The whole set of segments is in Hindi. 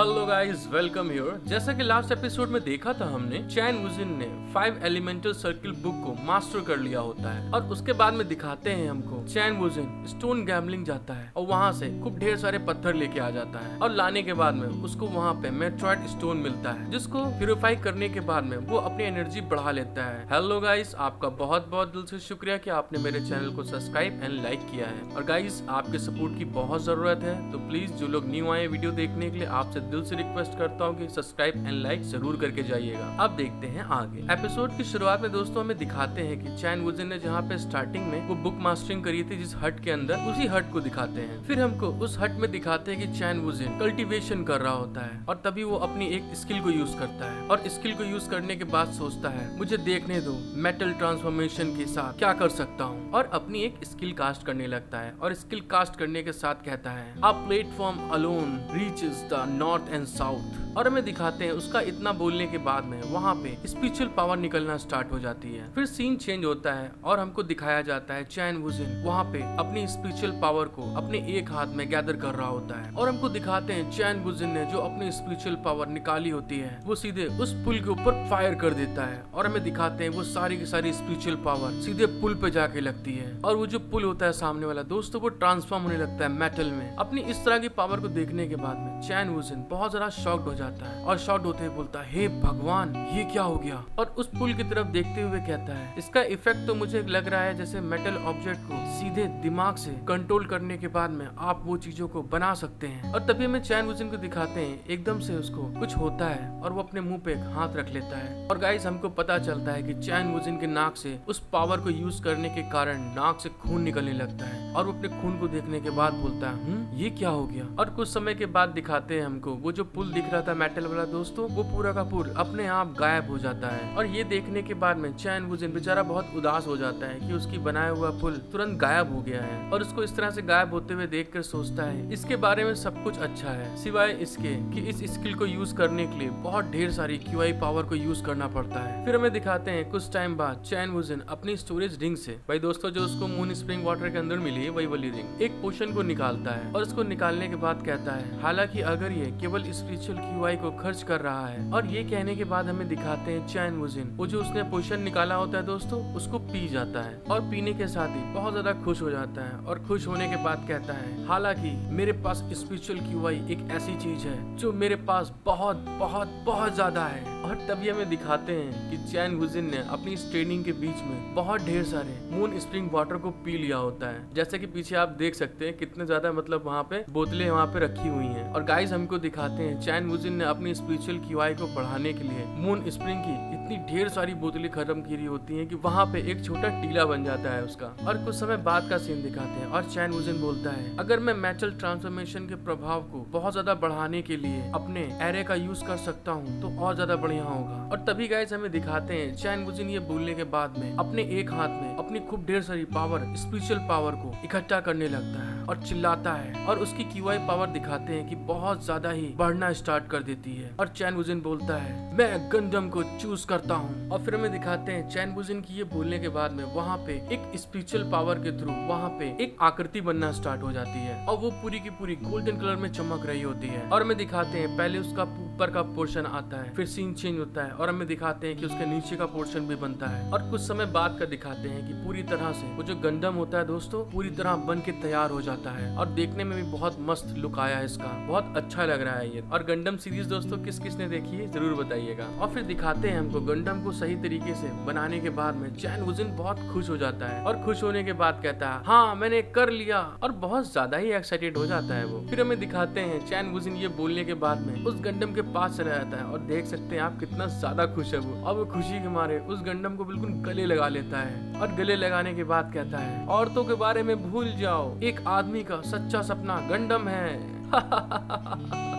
Hello guys, welcome here. जैसा कि लास्ट एपिसोड में देखा था हमने, चैन वुजिन ने 5 एलिमेंटल सर्किल बुक को मास्टर कर लिया होता है और उसके बाद में दिखाते हैं हमको चैन वुजिन स्टोन गैम्बलिंग जाता है और वहाँ से खूब ढेर सारे पत्थर लेके आ जाता है और लाने के बाद में उसको वहाँ पे मेट्रॉइड स्टोन मिलता है, जिसको प्यूरिफाई करने के बाद में वो अपनी एनर्जी बढ़ा लेता है। हेलो गाइस, आपका बहुत बहुत दिल से शुक्रिया कि आपने मेरे चैनल को सब्सक्राइब एंड लाइक किया है। और गाइस, आपके सपोर्ट की बहुत जरूरत है, तो प्लीज जो लोग न्यू आए वीडियो देखने के लिए, आपसे दिल से रिक्वेस्ट करता हूँ कि सब्सक्राइब एंड लाइक जरूर करके जाइएगा। अब देखते हैं आगे। एपिसोड की शुरुआत में दोस्तों हमें दिखाते हैं कि चैन वुजिन ने जहाँ पे स्टार्टिंग में वो बुक मास्टरिंग करी थी जिस हट के अंदर, उसी हट को दिखाते हैं। फिर हमको उस हट में दिखाते हैं कि चैन वुजिन कल्टीवेशन कर रहा होता है और तभी वो अपनी एक स्किल को यूज करता है और स्किल को यूज करने के बाद सोचता है मुझे देखने दो मेटल ट्रांसफॉर्मेशन के साथ क्या कर सकता हूँ, और अपनी एक स्किल कास्ट करने लगता है और स्किल कास्ट करने के साथ कहता है a platform alone reaches the north and south. और हमें दिखाते हैं उसका इतना बोलने के बाद में वहाँ पे स्पिरिचुअल पावर निकलना स्टार्ट हो जाती है। फिर सीन चेंज होता है और हमको दिखाया जाता है चैन वुजिन वहाँ पे अपनी स्पिरिचुअल पावर को अपने एक हाथ में गैदर कर रहा होता है और हमको दिखाते हैं चैन वुजिन ने जो अपनी स्पिरिचुअल पावर निकाली होती है वो सीधे उस पुल के ऊपर फायर कर देता है और हमें दिखाते हैं वो सारी की सारी स्पिरिचुअल पावर सीधे पुल पे जाके लगती है और वो जो पुल होता है सामने वाला दोस्तों वो ट्रांसफॉर्म होने लगता है मेटल में। अपनी इस तरह की पावर को देखने के बाद में चैन वुजिन बहुत ज्यादा शॉक्ड हो जाता है और शॉक्ड होते हुए बोलता है हे भगवान, ये क्या हो गया। और उस पुल की तरफ देखते हुए कहता है इसका इफेक्ट तो मुझे लग रहा है जैसे मेटल ऑब्जेक्ट को सीधे दिमाग से कंट्रोल करने के बाद में आप वो चीजों को बना सकते हैं। और तभी हमें चैन वुजिन को दिखाते हैं एकदम से उसको कुछ होता है और वो अपने मुंह पे एक हाथ रख लेता है और गाइस हमको पता चलता है कि चैन वुजिन के नाक से उस पावर को यूज करने के कारण नाक से खून निकलने लगता है और वो अपने खून को देखने के बाद बोलता है ये क्या हो गया। और कुछ समय के बाद दिखाते हैं हमको वो जो पुल दिख रहा था मेटल वाला दोस्तों, वो पूरा का पूरा अपने आप गायब हो जाता है। और ये देखने के बाद में चैन वुजिन बेचारा बहुत उदास हो जाता है कि उसकी बनाया हुआ पुल तुरंत गायब हो गया है और उसको इस तरह से गायब होते हुए देखकर सोचता है इसके बारे में सब कुछ अच्छा है सिवाय इसके कि इस स्किल को यूज करने के लिए बहुत ढेर सारी क्यूआई पावर को यूज करना पड़ता है। फिर हमें दिखाते हैं कुछ टाइम बाद चैन वुजिन अपनी स्टोरेज रिंग से, भाई दोस्तों जो उसको मून स्प्रिंग वाटर के अंदर मिली है वही वाली रिंग, एक पोशन को निकालता है और उसको निकालने के बाद कहता है हालांकि अगर ये केवल स्पिरिचुअल क्यूआई को खर्च कर रहा है। और ये कहने के बाद हमें दिखाते हैं चैन वुजिन वो जो उसने पोशन निकाला होता है दोस्तों उसको पी जाता है और पीने के साथ ही बहुत ज्यादा खुश हो जाता है और खुश होने के बाद कहता है हालांकि मेरे पास स्पिरिचुअल क्यूआई एक ऐसी चीज है जो मेरे पास बहुत बहुत बहुत ज्यादा है। और तभी हमें दिखाते हैं कि चैन वुजिन ने अपनी इस ट्रेनिंग के बीच में बहुत ढेर सारे मून स्प्रिंग वाटर को पी लिया होता है, जैसे कि पीछे आप देख सकते हैं कितने ज्यादा मतलब वहाँ पे बोतलें वहाँ पे रखी हुई हैं। और गाइस हमको दिखाते हैं चैन वुजिन ने अपनी स्पिरिचुअल क्यूआई को बढ़ाने के लिए मून स्प्रिंग की इतनी ढेर सारी बोतलें खत्म की होती हैं कि वहाँ पे एक छोटा टीला बन जाता है उसका। और कुछ समय बाद का सीन दिखाते हैं और चैन वुजिन बोलता है अगर मैं मेटल ट्रांसफॉर्मेशन के प्रभाव को बहुत ज्यादा बढ़ाने के लिए अपने एरे का यूज कर सकता हूँ तो और ज्यादा बढ़िया होगा। और तभी गाइस हमें दिखाते हैं चैन वुजिन ये बोलने के बाद में अपने एक हाथ में अपनी खूब ढेर सारी पावर स्पिरिचुअल पावर को इकट्ठा करने लगता है और चिल्लाता है और उसकी क्यूआई पावर दिखाते हैं कि बहुत ज्यादा ही बढ़ना स्टार्ट कर देती है। और चैन वुजिन बोलता है मैं गंडम को चूज करता हूँ। और फिर हमें दिखाते हैं चैन वुजिन की ये बोलने के बाद में वहाँ पे एक स्पिरिचुअल पावर के थ्रू वहाँ पे एक आकृति बनना स्टार्ट हो जाती है और वो पूरी की पूरी गोल्डन कलर में चमक रही होती है। और हमें दिखाते हैं पहले उसका ऊपर का पोर्शन आता है, फिर सीन चेंज होता है और हमें दिखाते हैं कि उसके नीचे का पोर्शन भी बनता है। और कुछ समय बाद का दिखाते हैं कि पूरी तरह से वो जो गंडम होता है दोस्तों पूरी तरह बन के तैयार हो जाता है और देखने में भी बहुत मस्त लुक आया है इसका, बहुत अच्छा लग रहा है ये। और गंडम सीरीज दोस्तों किस किस ने देखी है जरूर बताइएगा। और फिर दिखाते हैं हमको गंडम को सही तरीके से बनाने के बाद में चैन वुजिन बहुत खुश हो जाता है और खुश होने के बाद कहता है हाँ मैंने कर लिया, और बहुत ज्यादा ही एक्साइटेड हो जाता है वो। फिर हमें दिखाते हैं चैन वुजिन ये बोलने के बाद में उस गंडम के पास चला जाता है और देख सकते हैं आप कितना ज्यादा खुश है वो। और वो खुशी के मारे उस गंडम को बिल्कुल गले लगा लेता है और गले लगाने के बाद कहता है औरतों के बारे में भूल जाओ, एक आदमी का सच्चा सपना गंडम है।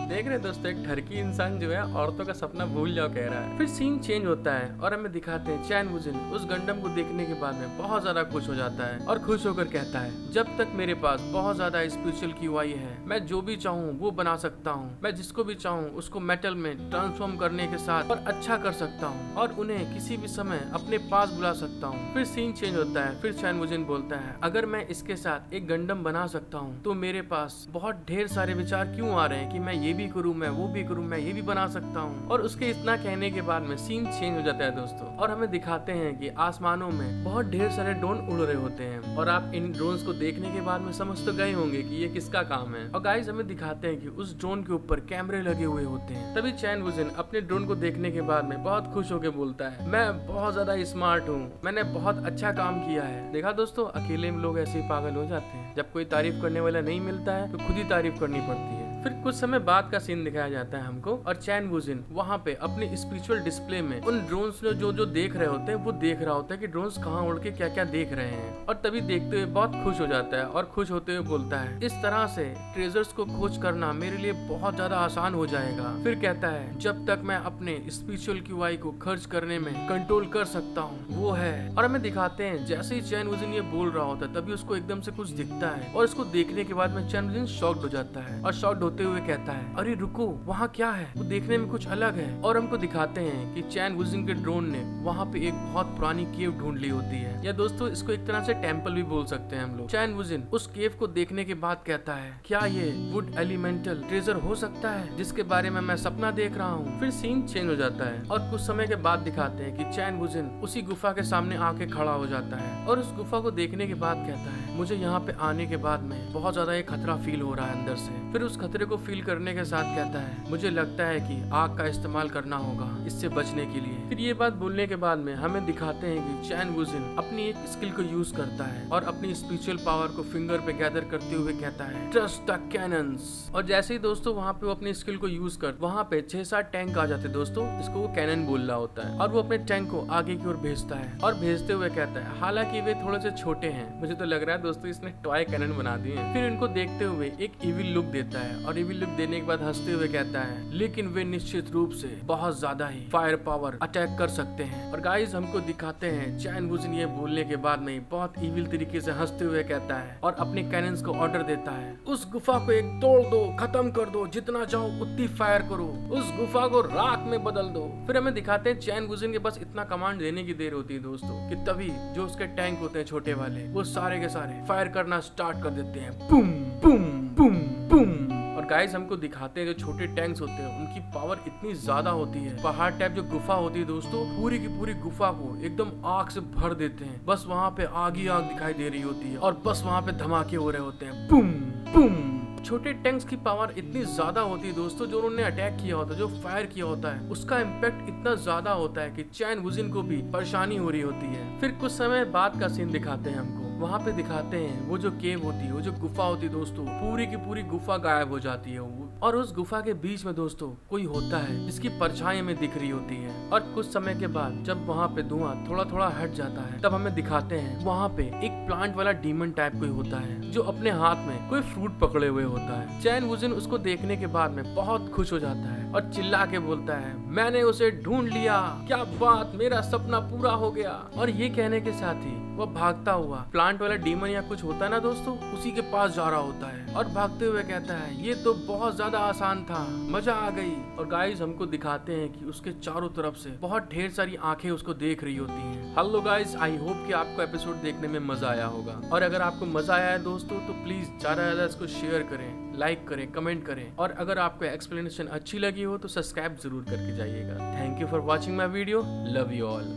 देख रहे दोस्तों एक ठरकी इंसान जो है औरतों का सपना भूल जाओ कह रहा है। फिर सीन चेंज होता है और हमें दिखाते हैं चैन वुजिन उस गंडम को देखने के बाद में बहुत ज्यादा खुश हो जाता है और खुश होकर कहता है जब तक मेरे पास बहुत ज्यादा स्पिरिचुअल क्यूआई है मैं जो भी चाहूँ वो बना सकता हूँ, मैं जिसको भी चाहूँ उसको मेटल में ट्रांसफॉर्म करने के साथ और अच्छा कर सकता हूँ और उन्हें किसी भी समय अपने पास बुला सकता हूँ। फिर सीन चेंज होता है, फिर चैन वुजिन बोलता है अगर मैं इसके साथ एक गंडम बना सकता हूँ तो मेरे पास बहुत ढेर सारे विचार क्यों आ रहे हैं कि मैं ये भी करूँ, मैं वो भी करूँ, मैं ये भी बना सकता हूँ। और उसके इतना कहने के बाद में सीन चेंज हो जाता है दोस्तों, और हमें दिखाते हैं कि आसमानों में बहुत ढेर सारे ड्रोन उड़ रहे होते हैं। और आप इन ड्रोन्स को देखने के बाद में समझ तो गए होंगे कि ये किसका काम है। और गाइस हमें दिखाते हैं कि उस ड्रोन के ऊपर कैमरे लगे हुए होते हैं। तभी चैन वुजिन अपने ड्रोन को देखने के बाद में बहुत खुश होकर बोलता है, मैं बहुत ज्यादा स्मार्ट हूँ, मैंने बहुत अच्छा काम किया है। देखा दोस्तों, अकेले में लोग ऐसे ही पागल हो जाते हैं। जब कोई तारीफ करने वाला नहीं मिलता है तो खुद ही तारीफ करनी पड़ती है। फिर कुछ समय बाद का सीन दिखाया जाता है हमको, और चैन वुजिन वहाँ पे अपने स्पिरिचुअल डिस्प्ले में उन ड्रोन्स जो देख रहे होते हैं वो देख रहा होता है कि ड्रोन्स कहाँ उड़ के क्या क्या देख रहे हैं। और तभी देखते हुए बहुत खुश हो जाता है और खुश होते हुए बोलता है, इस तरह से ट्रेजर्स को खोज करना मेरे लिए बहुत ज्यादा आसान हो जाएगा। फिर कहता है, जब तक मैं अपने स्पिरिचुअल QI को खर्च करने में कंट्रोल कर सकता हूँ वो है। और हमें दिखाते हैं जैसे ही चैन वुजिन ये बोल रहा होता है तभी उसको एकदम से कुछ दिखता है, और इसको देखने के बाद में चैन वुजिन शॉक्ड हो जाता है और शॉक्ड होते हुए कहता है, अरे रुको, वहाँ क्या है? वो देखने में कुछ अलग है। और हमको दिखाते हैं कि चैन वुजिन के ड्रोन ने वहाँ पे एक बहुत पुरानी केव ढूंढ ली होती है, या दोस्तों इसको एक तरह से टेम्पल भी बोल सकते हैं हम लोग। चैन वुजिन उस केव को देखने के बाद कहता है, क्या ये वुड एलिमेंटल ट्रेजर हो सकता है जिसके बारे में मैं सपना देख रहा हूँ? फिर सीन चेंज हो जाता है और कुछ समय के बाद दिखाते हैं कि चैन वुजिन उसी गुफा के सामने आके खड़ा हो जाता है, और उस गुफा को देखने के बाद कहता है, मुझे यहाँ पे आने के बाद में बहुत ज्यादा एक खतरा फील हो रहा है अंदर से। फिर उस खतरे को फील करने के साथ कहता है, मुझे लगता है कि आग का इस्तेमाल करना होगा इससे बचने के लिए। फिर ये बात बोलने के बाद में हमें दिखाते हैं कि चैन वुजिन अपनी एक स्किल को यूज करता है और अपनी स्पिरिचुअल पावर को फिंगर पे गैदर करते हुए कहता है, ट्रस्ट द कैनन्स। और जैसे ही दोस्तों वहाँ पे वो अपनी स्किल को यूज कर वहाँ पे 6-7 टैंक आ जाते दोस्तों, जिसको वो कैनन बोल रहा होता है, और वो अपने टैंक को आगे की ओर भेजता है और भेजते हुए कहता है, हालांकि वे थोड़े से छोटे हैं, मुझे तो लग रहा है दोस्तों इसने टॉय कैनन बना दिए हैं। फिर इनको देखते हुए एक इविल लुक देता है, और इविल लुक देने के बाद हंसते हुए कहता है, लेकिन वे निश्चित रूप से बहुत ज्यादा ही फायर पावर अटैक कर सकते हैं। और गाइस हमको दिखाते हैं चैन वुजिन ये बोलने के बाद में बहुत इविल तरीके से हंसते हुए कहता है और अपने कैनन्स को ऑर्डर देता है, उस गुफा को एक तोड़ दो, खत्म कर दो, जितना चाहो उतनी फायर करो, उस गुफा को राख में बदल दो। फिर हमें दिखाते हैं चैन वुजिन के बस इतना कमांड देने की देर होती है दोस्तों कि तभी जो उसके टैंक होते हैं छोटे वाले, वो सारे के सारे फायर करना स्टार्ट कर देते हैं, बूम बूम बूम बूम। और गाइस हमको दिखाते हैं जो छोटे टैंक्स होते हैं उनकी पावर इतनी ज्यादा होती है, पहाड़ टाइप जो गुफा होती है दोस्तों, पूरी की पूरी गुफा को एकदम आग से भर देते हैं। बस वहाँ पे आग ही आग दिखाई दे रही होती है और बस वहाँ पे धमाके हो रहे होते हैं, बूम बूम। छोटे टैंक्स की पावर इतनी ज्यादा होती है दोस्तों, जो उन्होंने अटैक किया होता है, जो फायर किया होता है, उसका इम्पैक्ट इतना ज्यादा होता है कि चैन वुजिन को भी परेशानी हो रही होती है। फिर कुछ समय बाद का सीन दिखाते हैं हमको, वहाँ पे दिखाते हैं वो जो केव होती है, वो जो गुफा होती है दोस्तों, पूरी की पूरी गुफा गायब हो जाती है वो, और उस गुफा के बीच में दोस्तों कोई होता है जिसकी परछाई में दिख रही होती है। और कुछ समय के बाद जब वहाँ पे धुआं थोड़ा थोड़ा हट जाता है तब हमें दिखाते हैं वहाँ पे एक प्लांट वाला डीमन टाइप कोई होता है जो अपने हाथ में कोई फ्रूट पकड़े हुए होता है। चैन वुजिन उसको देखने के बाद में बहुत खुश हो जाता है और चिल्ला के बोलता है, मैंने उसे ढूंढ लिया, क्या बात, मेरा सपना पूरा हो गया। और ये कहने के साथ ही वो भागता हुआ प्लांट वाला डीमन या कुछ होता है ना दोस्तों, उसी के पास जा रहा होता है और भागते हुए कहता है, ये तो बहुत ज्यादा आसान था, मजा आ गई। और गाइस हमको दिखाते हैं कि उसके चारों तरफ से बहुत ढेर सारी आंखें उसको देख रही होती हैं। हेलो गाइस, आई होप कि आपको एपिसोड देखने में मजा आया होगा, और अगर आपको मजा आया है दोस्तों तो प्लीज ज्यादा ज्यादा इसको शेयर करें, लाइक करें, कमेंट करें, और अगर आपको एक्सप्लेनेशन अच्छी लगी हो तो सब्सक्राइब जरूर करके जाइएगा। Thank you for watching my video, love you all.